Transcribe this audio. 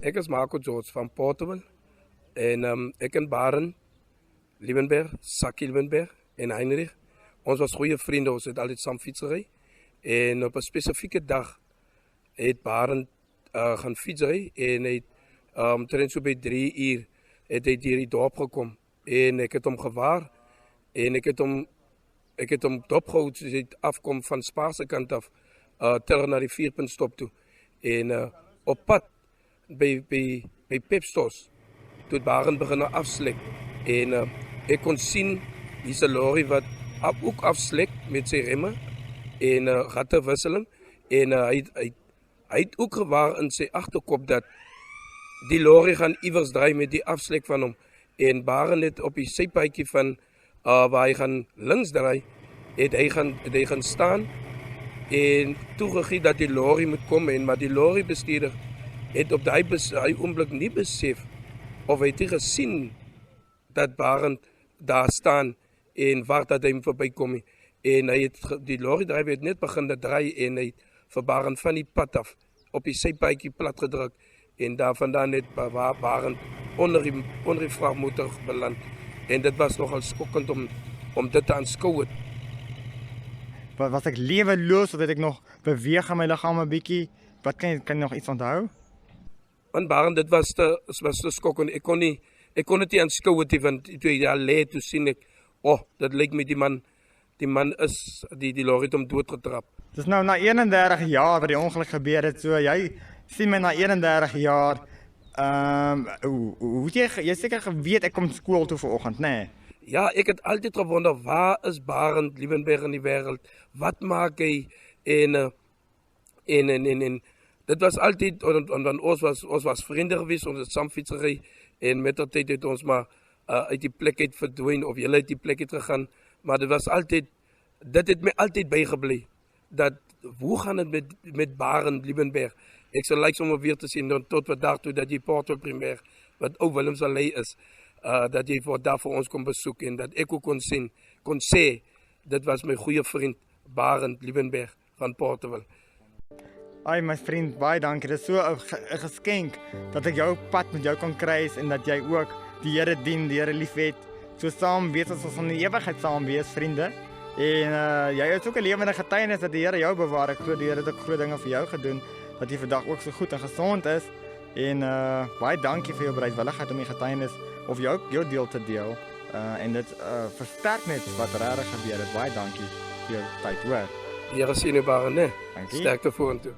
Ek is Marco George van Portable en ek en Baren Liebenberg, Sakkie Liebenberg en Heinrich. Ons was goeie vriende, ons het altyd saam fiets gery. En op 'n spesifieke dag het Baren gaan fietsry en hy het so by 3 uur het hy deur die dorp gekom en ek het hom gewaar en ek het hom dopgehou soos hy afkom van Spaarse kant af terug na die 4-punt stop toe. En op pad by Pepstos toe Baren begin afslek en ek kon sien hier's 'n lorry wat ook afslek met sy remme en rattewisseling en hy het ook gewaar in sy agterkop dat die lorry gaan iewers draai met die afslek van hom en Baren het op die sypaadjie van waar hy gaan links draai het hy gaan staan en toegegee dat die lorry moet kom maar die lorry bestuurder het op daai oomblik nie besef of hy het gesien dat Baren daar staan en wag dat hy verbykom en hy het die lorry drywer het net begin te draai en hy het vir Baren van die pad af op die sypaadjie plat gedruk en daarvandaan net Baren onder die vragmotor beland en dit was nogal skokkend om dit te aanskou. Was ek leweloos of het ek nog beweeg aan my liggaam 'n bietjie? Wat kan jy nog iets onthou? Want Baren dit was te skokkend. Ek kon dit nie aanskou want toe jy lê toe sien ek dit lyk my die man is die lorry het hom doodgetrap. Dis nou na 31 jaar wat die ongeluk gebeur het. So jy sien my na 31 jaar. Hoe jy seker geweet ek kom skool toe vanoggend, nê? Nee? Ja, ek het altyd gewonder waar is Baren Liebenberg in die wêreld? Wat maak hy en dit was altyd ons was vriende geweest, ons het saam fiets gery en met die tyd het ons maar uit die plek uit verdwyn of jy uit die plek uit gegaan, maar dit het my altyd bygebly dat hoe gaan dit met Baren Liebenberg? Ek sal like om weer te sien tot vandag toe dat jy Porto Primêr wat ou Willemsvallei is, dat jy daar vir ons kom besoek en dat ek ook kon sê dit was my goeie vriend Baren Liebenberg van Portable. Ai my vriend, baie dankie. Dit is so 'n geskenk dat ek jou pad met jou kan kruis en dat jy ook die Here dien, die Here liefhet. So saam weet ons in die ewigheid saam wees, vriende. En jy het ook 'n lewende getuienis dat die Here jou bewaar. Ek glo die Here het ook groot dinge vir jou gedoen, dat jy vandag ook so goed en gesond is. En baie dankie vir jou bereidwilligheid om die getuienis of jou deel te deel. En dit versterk net wat regtig gebeur het. Baie dankie vir jou tyd, hoor. Die Here sien jou Baren, né? Dankie. Sterkte vorentoe.